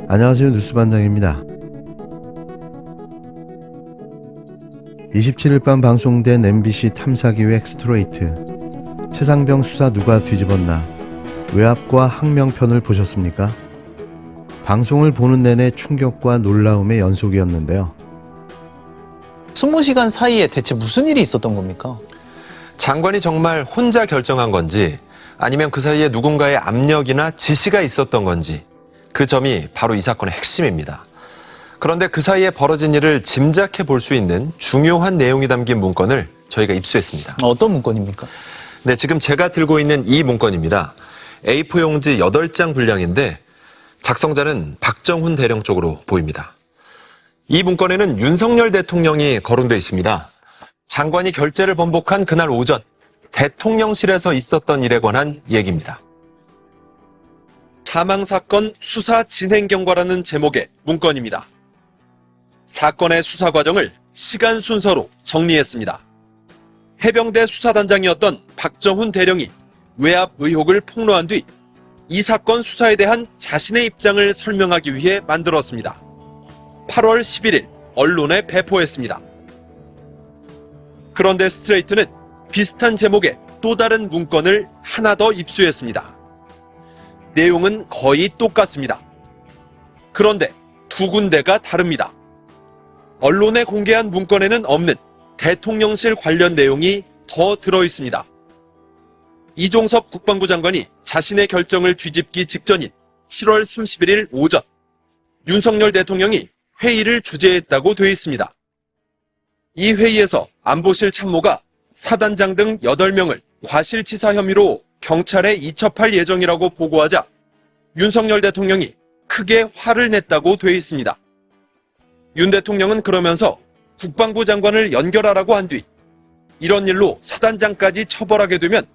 안녕하세요. 뉴스반장입니다. 27일 밤 방송된 MBC 탐사기획 스트레이트. 최상병 수사 누가 뒤집었나? 외압과 항명편을 보셨습니까? 방송을 보는 내내 충격과 놀라움의 연속이었는데요. 20시간 사이에 대체 무슨 일이 있었던 겁니까? 장관이 정말 혼자 결정한 건지 아니면 그 사이에 누군가의 압력이나 지시가 있었던 건지 그 점이 바로 이 사건의 핵심입니다. 그런데 그 사이에 벌어진 일을 짐작해 볼 수 있는 중요한 내용이 담긴 문건을 저희가 입수했습니다. 어떤 문건입니까? 네, 지금 제가 들고 있는 이 문건입니다. A4 용지 8장 분량인데 작성자는 박정훈 대령 쪽으로 보입니다. 이 문건에는 윤석열 대통령이 거론되어 있습니다. 장관이 결재를 번복한 그날 오전 대통령실에서 있었던 일에 관한 얘기입니다. 사망사건 수사 진행 경과라는 제목의 문건입니다. 사건의 수사 과정을 시간 순서로 정리했습니다. 해병대 수사단장이었던 박정훈 대령이 외압 의혹을 폭로한 뒤 이 사건 수사에 대한 자신의 입장을 설명하기 위해 만들었습니다. 8월 11일 언론에 배포했습니다. 그런데 스트레이트는 비슷한 제목의 또 다른 문건을 하나 더 입수했습니다. 내용은 거의 똑같습니다. 그런데 두 군데가 다릅니다. 언론에 공개한 문건에는 없는 대통령실 관련 내용이 더 들어있습니다. 이종섭 국방부 장관이 자신의 결정을 뒤집기 직전인 7월 31일 오전 윤석열 대통령이 회의를 주재했다고 되어 있습니다. 이 회의에서 안보실 참모가 사단장 등 8명을 과실치사 혐의로 경찰에 이첩할 예정이라고 보고하자 윤석열 대통령이 크게 화를 냈다고 되어 있습니다. 윤 대통령은 그러면서 국방부 장관을 연결하라고 한 뒤 이런 일로 사단장까지 처벌하게 되면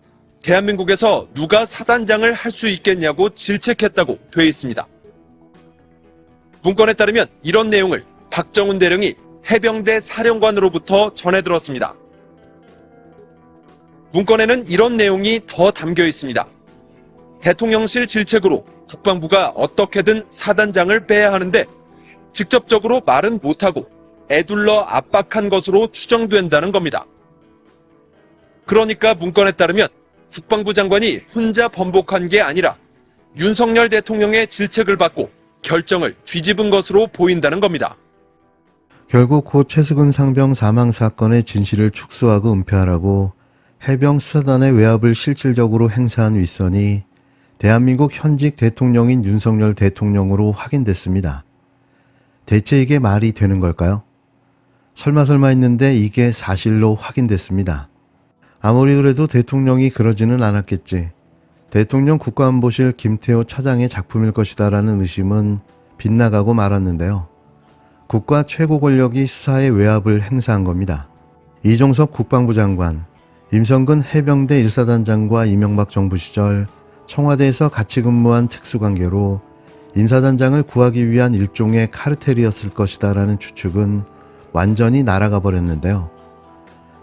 대한민국에서 누가 사단장을 할 수 있겠냐고 질책했다고 되어 있습니다. 문건에 따르면 이런 내용을 박정훈 대령이 해병대 사령관으로부터 전해 들었습니다. 문건에는 이런 내용이 더 담겨 있습니다. 대통령실 질책으로 국방부가 어떻게든 사단장을 빼야 하는데 직접적으로 말은 못하고 애둘러 압박한 것으로 추정된다는 겁니다. 그러니까 문건에 따르면 국방부 장관이 혼자 번복한 게 아니라 윤석열 대통령의 질책을 받고 결정을 뒤집은 것으로 보인다는 겁니다. 결국 고 최수근 상병 사망 사건의 진실을 축소하고 은폐하라고 해병 수사단의 외압을 실질적으로 행사한 윗선이 대한민국 현직 대통령인 윤석열 대통령으로 확인됐습니다. 대체 이게 말이 되는 걸까요? 설마 했는데 이게 사실로 확인됐습니다. 아무리 그래도 대통령이 그러지는 않았겠지. 대통령 국가안보실 김태호 차장의 작품일 것이다라는 의심은 빗나가고 말았는데요. 국가 최고 권력이 수사의 외압을 행사한 겁니다. 이종섭 국방부 장관, 임성근 해병대 1사단장과 이명박 정부 시절 청와대에서 같이 근무한 특수관계로 임사단장을 구하기 위한 일종의 카르텔이었을 것이다라는 추측은 완전히 날아가 버렸는데요.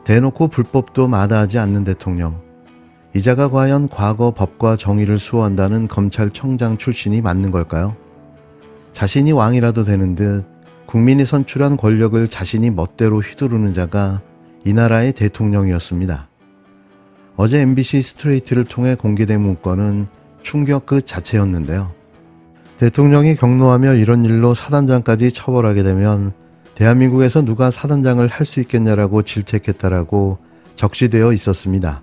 대놓고 불법도 마다하지 않는 대통령. 이자가 과연 과거 법과 정의를 수호한다는 검찰청장 출신이 맞는 걸까요? 자신이 왕이라도 되는 듯 국민이 선출한 권력을 자신이 멋대로 휘두르는 자가 이 나라의 대통령이었습니다. 어제 MBC 스트레이트를 통해 공개된 문건은 충격 그 자체였는데요. 대통령이 경로하며 이런 일로 사단장까지 처벌하게 되면 대한민국에서 누가 사단장을 할 수 있겠냐라고 질책했다라고 적시되어 있었습니다.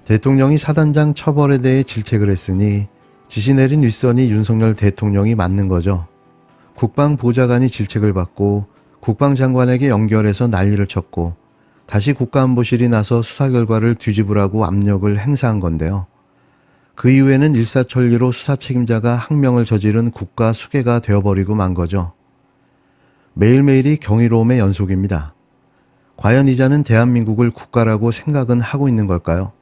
대통령이 사단장 처벌에 대해 질책을 했으니 지시 내린 윗선이 윤석열 대통령이 맞는 거죠. 국방보좌관이 질책을 받고 국방장관에게 연결해서 난리를 쳤고 다시 국가안보실이 나서 수사 결과를 뒤집으라고 압력을 행사한 건데요. 그 이후에는 일사천리로 수사 책임자가 항명을 저지른 국가 수괴가 되어버리고 만 거죠. 매일매일이 경이로움의 연속입니다. 과연 이자는 대한민국을 국가라고 생각은 하고 있는 걸까요?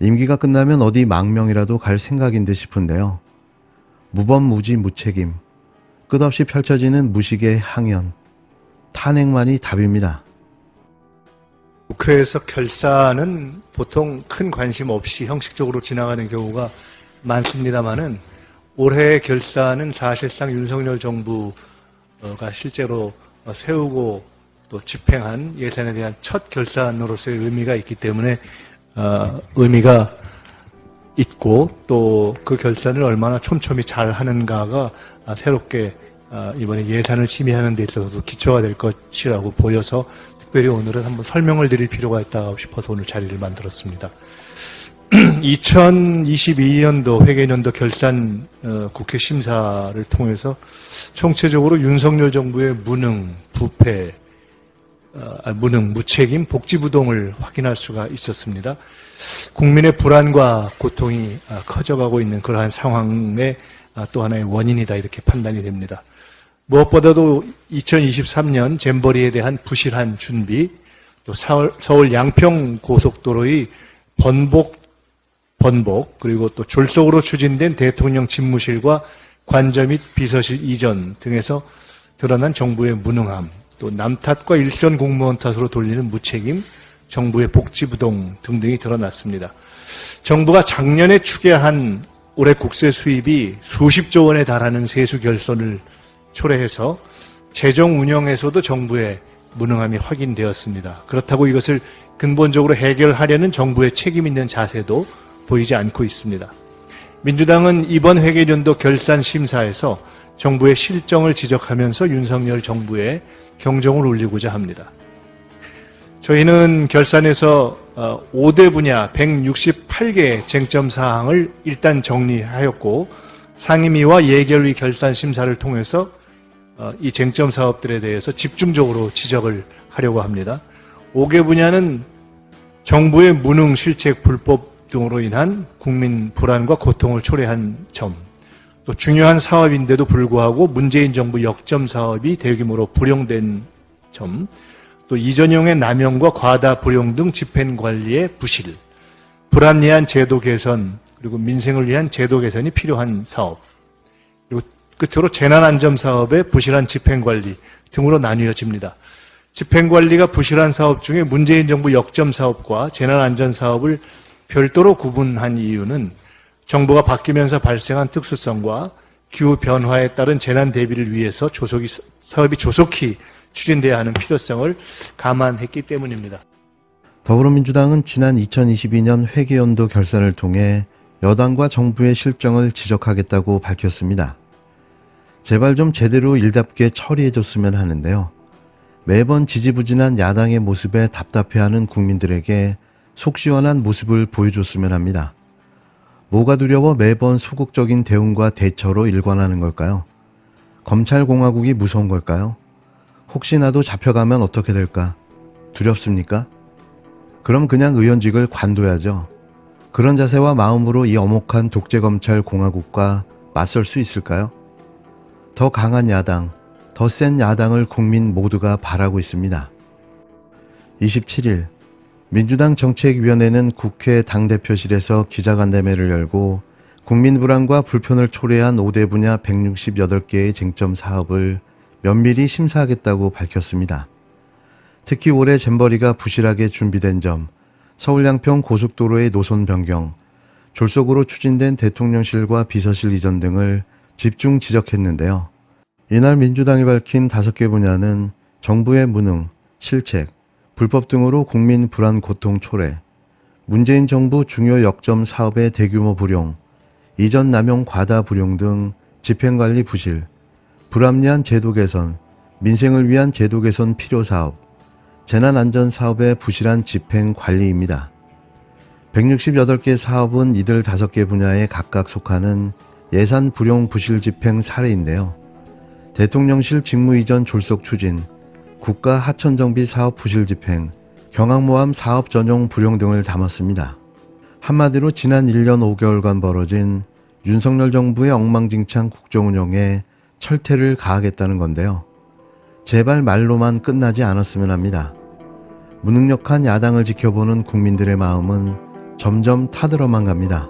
임기가 끝나면 어디 망명이라도 갈 생각인 듯 싶은데요. 무법무지 무책임, 끝없이 펼쳐지는 무식의 항연, 탄핵만이 답입니다. 국회에서 결사는 보통 큰 관심 없이 형식적으로 지나가는 경우가 많습니다만은 올해의 결산은 사실상 윤석열 정부가 실제로 세우고 또 집행한 예산에 대한 첫 결산으로서의 의미가 있기 때문에 의미가 있고 또 그 결산을 얼마나 촘촘히 잘 하는가가 새롭게 이번에 예산을 심의하는 데 있어서도 기초가 될 것이라고 보여서 특별히 오늘은 한번 설명을 드릴 필요가 있다 싶어서 오늘 자리를 만들었습니다. 2022년도 회계연도 결산 국회 심사를 통해서 총체적으로 윤석열 정부의 무능, 부패, 무책임, 복지부동을 확인할 수가 있었습니다. 국민의 불안과 고통이 커져가고 있는 그러한 상황의 또 하나의 원인이다 이렇게 판단이 됩니다. 무엇보다도 2023년 잼버리에 대한 부실한 준비, 또 서울 양평 고속도로의 번복 그리고 또 졸속으로 추진된 대통령 집무실과 관저 및 비서실 이전 등에서 드러난 정부의 무능함, 또 남 탓과 일선 공무원 탓으로 돌리는 무책임, 정부의 복지부동 등등이 드러났습니다. 정부가 작년에 추계한 올해 국세 수입이 수십조 원에 달하는 세수 결손을 초래해서 재정 운영에서도 정부의 무능함이 확인되었습니다. 그렇다고 이것을 근본적으로 해결하려는 정부의 책임 있는 자세도 보이지 않고 있습니다. 민주당은 이번 회계연도 결산 심사에서 정부의 실정을 지적하면서 윤석열 정부의 경종을 울리고자 합니다. 저희는 결산에서 5대 분야 168개 쟁점 사항을 일단 정리하였고 상임위와 예결위 결산 심사를 통해서 이 쟁점 사업들에 대해서 집중적으로 지적을 하려고 합니다. 5개 분야는 정부의 무능, 실책, 불법 등으로 인한 국민 불안과 고통을 초래한 점, 또 중요한 사업인데도 불구하고 문재인 정부 역점 사업이 대규모로 불용된 점, 또 이전형의 남용과 과다 불용 등 집행관리의 부실, 불합리한 제도 개선, 그리고 민생을 위한 제도 개선이 필요한 사업, 그리고 끝으로 재난안전 사업의 부실한 집행관리 등으로 나뉘어집니다. 집행관리가 부실한 사업 중에 문재인 정부 역점 사업과 재난안전 사업을 별도로 구분한 이유는 정부가 바뀌면서 발생한 특수성과 기후변화에 따른 재난 대비를 위해서 사업이 조속히 추진돼야 하는 필요성을 감안했기 때문입니다. 더불어민주당은 지난 2022년 회계연도 결산을 통해 여당과 정부의 실정을 지적하겠다고 밝혔습니다. 제발 좀 제대로 일답게 처리해줬으면 하는데요. 매번 지지부진한 야당의 모습에 답답해하는 국민들에게 속 시원한 모습을 보여줬으면 합니다. 뭐가 두려워 매번 소극적인 대응과 대처로 일관하는 걸까요? 검찰공화국이 무서운 걸까요? 혹시 나도 잡혀가면 어떻게 될까? 두렵습니까? 그럼 그냥 의원직을 관둬야죠. 그런 자세와 마음으로 이 엄혹한 독재검찰 공화국과 맞설 수 있을까요? 더 강한 야당, 더 센 야당을 국민 모두가 바라고 있습니다. 27일 민주당 정책위원회는 국회 당대표실에서 기자간담회를 열고 국민 불안과 불편을 초래한 5대 분야 168개의 쟁점 사업을 면밀히 심사하겠다고 밝혔습니다. 특히 올해 잼버리가 부실하게 준비된 점, 서울 양평 고속도로의 노선 변경, 졸속으로 추진된 대통령실과 비서실 이전 등을 집중 지적했는데요. 이날 민주당이 밝힌 5개 분야는 정부의 무능, 실책, 불법 등으로 국민 불안 고통 초래, 문재인 정부 중요 역점 사업의 대규모 불용, 이전 남용 과다 불용 등 집행관리 부실, 불합리한 제도 개선, 민생을 위한 제도 개선 필요 사업, 재난안전 사업의 부실한 집행 관리입니다. 168개 사업은 이들 5개 분야에 각각 속하는 예산 불용 부실 집행 사례인데요. 대통령실 직무 이전 졸속 추진, 국가 하천정비 사업 부실 집행, 경항모함 사업 전용 불용 등을 담았습니다. 한마디로 지난 1년 5개월간 벌어진 윤석열 정부의 엉망진창 국정운영에 철퇴를 가하겠다는 건데요. 제발 말로만 끝나지 않았으면 합니다. 무능력한 야당을 지켜보는 국민들의 마음은 점점 타들어만 갑니다.